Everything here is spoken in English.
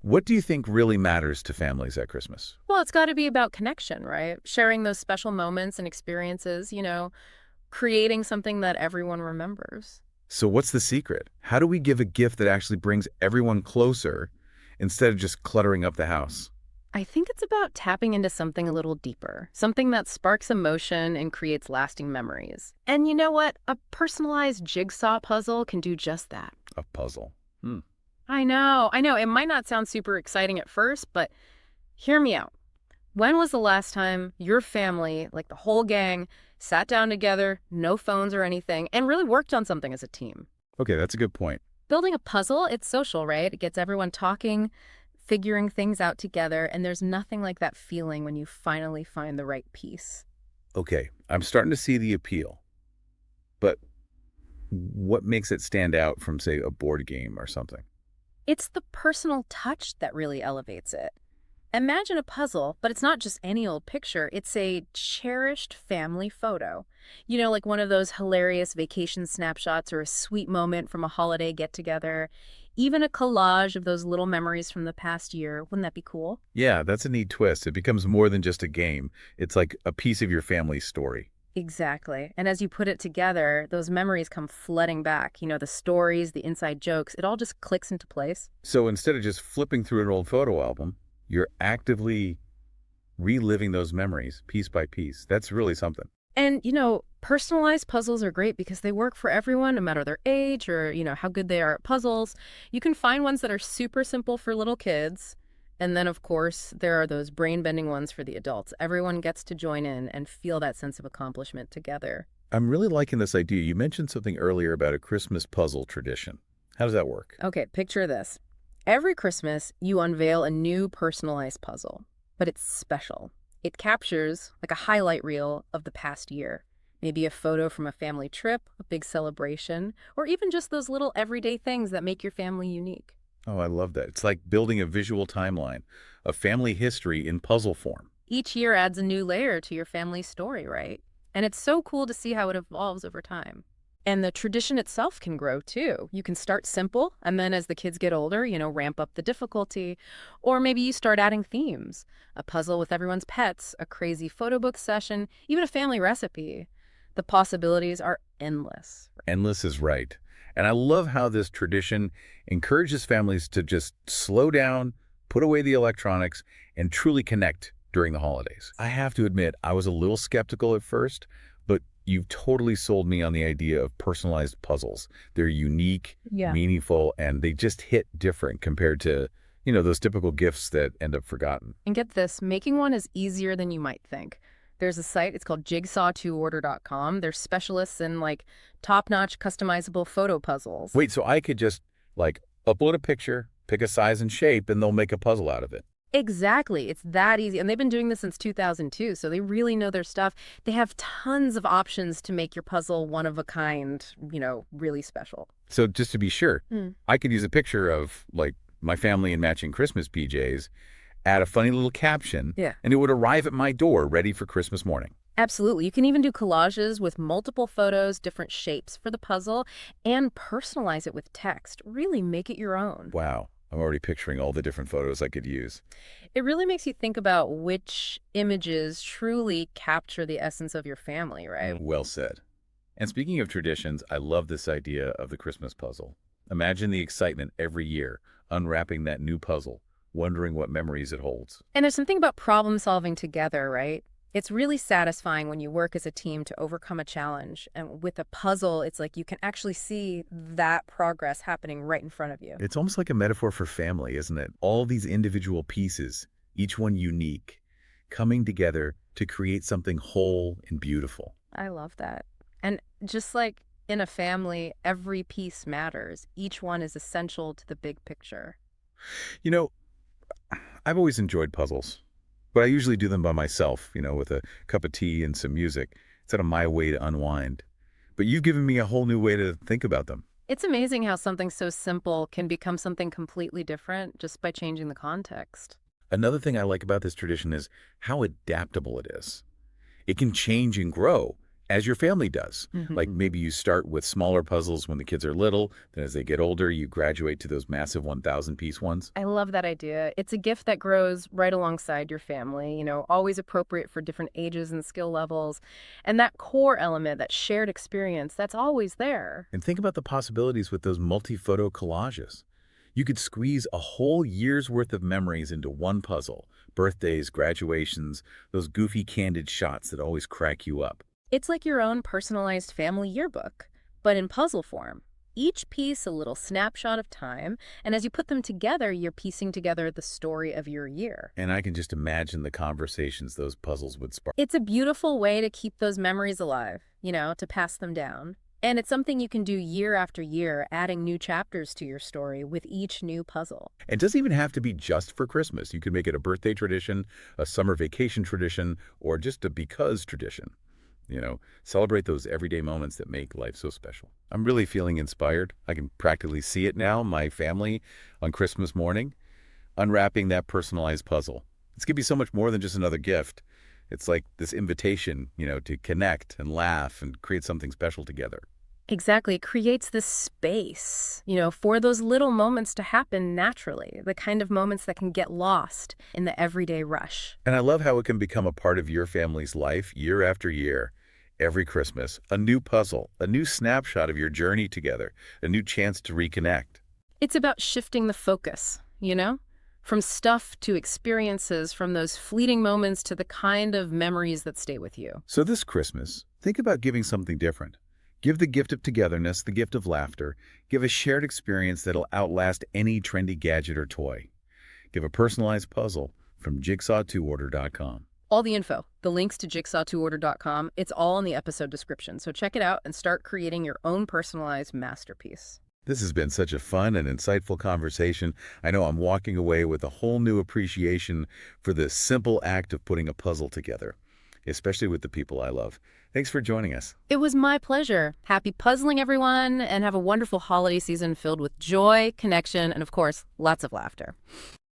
What do you think really matters to families at Christmas? Well, it's got to be about connection, right? Sharing those special moments and experiences, creating something that everyone remembers. So what's the secret? How do we give a gift that actually brings everyone closer instead of just cluttering up the house? I think it's about tapping into something a little deeper, something that sparks emotion and creates lasting memories. And you know what? A personalized jigsaw puzzle can do just that. A puzzle. Hmm. I know. It might not sound super exciting at first, but hear me out. When was the last time your family, like the whole gang, sat down together, no phones or anything, and really worked on something as a team? Okay, that's a good point. Building a puzzle, it's social, right? It gets everyone talking, figuring things out together, and there's nothing like that feeling when you finally find the right piece. Okay, I'm starting to see the appeal. But what makes it stand out from, say, a board game or something? It's the personal touch that really elevates it. Imagine a puzzle, but it's not just any old picture. It's a cherished family photo. Like one of those hilarious vacation snapshots or a sweet moment from a holiday get-together. Even a collage of those little memories from the past year. Wouldn't that be cool? Yeah, that's a neat twist. It becomes more than just a game. It's like a piece of your family's story. Exactly. And as you put it together, those memories come flooding back. The stories, the inside jokes, it all just clicks into place. So instead of just flipping through an old photo album, you're actively reliving those memories piece by piece. That's really something. And, personalized puzzles are great because they work for everyone, no matter their age or, how good they are at puzzles. You can find ones that are super simple for little kids. And then, of course, there are those brain-bending ones for the adults. Everyone gets to join in and feel that sense of accomplishment together. I'm really liking this idea. You mentioned something earlier about a Christmas puzzle tradition. How does that work? Okay, picture this. Every Christmas, you unveil a new personalized puzzle, but it's special. It captures like a highlight reel of the past year. Maybe a photo from a family trip, a big celebration, or even just those little everyday things that make your family unique. Oh, I love that. It's like building a visual timeline, a family history in puzzle form. Each year adds a new layer to your family's story, right? And it's so cool to see how it evolves over time. And the tradition itself can grow too. You can start simple, and then as the kids get older, ramp up the difficulty. Or maybe you start adding themes, a puzzle with everyone's pets, a crazy photo book session, even a family recipe. The possibilities are endless. Endless is right. And I love how this tradition encourages families to just slow down, put away the electronics, and truly connect during the holidays. I have to admit, I was a little skeptical at first, but you've totally sold me on the idea of personalized puzzles. They're unique, Yeah. meaningful, and they just hit different compared to, those typical gifts that end up forgotten. And get this, making one is easier than you might think. There's a site, it's called jigsaw2order.com. They're specialists in top-notch customizable photo puzzles. Wait, so I could just upload a picture, pick a size and shape, and they'll make a puzzle out of it. Exactly. It's that easy. And they've been doing this since 2002, so they really know their stuff. They have tons of options to make your puzzle one of a kind, really special. So just to be sure, I could use a picture of my family in matching Christmas PJs, add a funny little caption, Yeah. and it would arrive at my door ready for Christmas morning. Absolutely. You can even do collages with multiple photos, different shapes for the puzzle, and personalize it with text. Really make it your own. Wow. I'm already picturing all the different photos I could use. It really makes you think about which images truly capture the essence of your family, right? Well said. And speaking of traditions, I love this idea of the Christmas puzzle. Imagine the excitement every year, unwrapping that new puzzle, wondering what memories it holds. And there's something about problem solving together, right? It's really satisfying when you work as a team to overcome a challenge. And with a puzzle, it's like you can actually see that progress happening right in front of you. It's almost like a metaphor for family, isn't it? All these individual pieces, each one unique, coming together to create something whole and beautiful. I love that. And just like in a family, every piece matters. Each one is essential to the big picture. You know, I've always enjoyed puzzles, but I usually do them by myself, with a cup of tea and some music. It's kind of my way to unwind. But you've given me a whole new way to think about them. It's amazing how something so simple can become something completely different just by changing the context. Another thing I like about this tradition is how adaptable it is. It can change and grow as your family does. Like Mhm. maybe you start with smaller puzzles when the kids are little, then as they get older, you graduate to those massive 1,000-piece ones. I love that idea. It's a gift that grows right alongside your family, always appropriate for different ages and skill levels. And that core element, that shared experience, that's always there. And think about the possibilities with those multi-photo collages. You could squeeze a whole year's worth of memories into one puzzle. Birthdays, graduations, those goofy candid shots that always crack you up. It's like your own personalized family yearbook, but in puzzle form. Each piece a little snapshot of time, and as you put them together, you're piecing together the story of your year. And I can just imagine the conversations those puzzles would spark. It's a beautiful way to keep those memories alive, to pass them down. And it's something you can do year after year, adding new chapters to your story with each new puzzle. It doesn't even have to be just for Christmas. You could make it a birthday tradition, a summer vacation tradition, or just a because tradition. Celebrate those everyday moments that make life so special. I'm really feeling inspired. I can practically see it now, my family on Christmas morning, unwrapping that personalized puzzle. It's going to be so much more than just another gift. It's like this invitation, to connect and laugh and create something special together. Exactly. It creates this space, for those little moments to happen naturally, the kind of moments that can get lost in the everyday rush. And I love how it can become a part of your family's life year after year. Every Christmas, a new puzzle, a new snapshot of your journey together, a new chance to reconnect. It's about shifting the focus, from stuff to experiences, from those fleeting moments to the kind of memories that stay with you. So this Christmas, think about giving something different. Give the gift of togetherness, the gift of laughter. Give a shared experience that'll outlast any trendy gadget or toy. Give a personalized puzzle from jigsaw2order.com. All the info, the links to jigsaw2order.com, it's all in the episode description. So check it out and start creating your own personalized masterpiece. This has been such a fun and insightful conversation. I know I'm walking away with a whole new appreciation for the simple act of putting a puzzle together, especially with the people I love. Thanks for joining us. It was my pleasure. Happy puzzling, everyone, and have a wonderful holiday season filled with joy, connection, and of course, lots of laughter.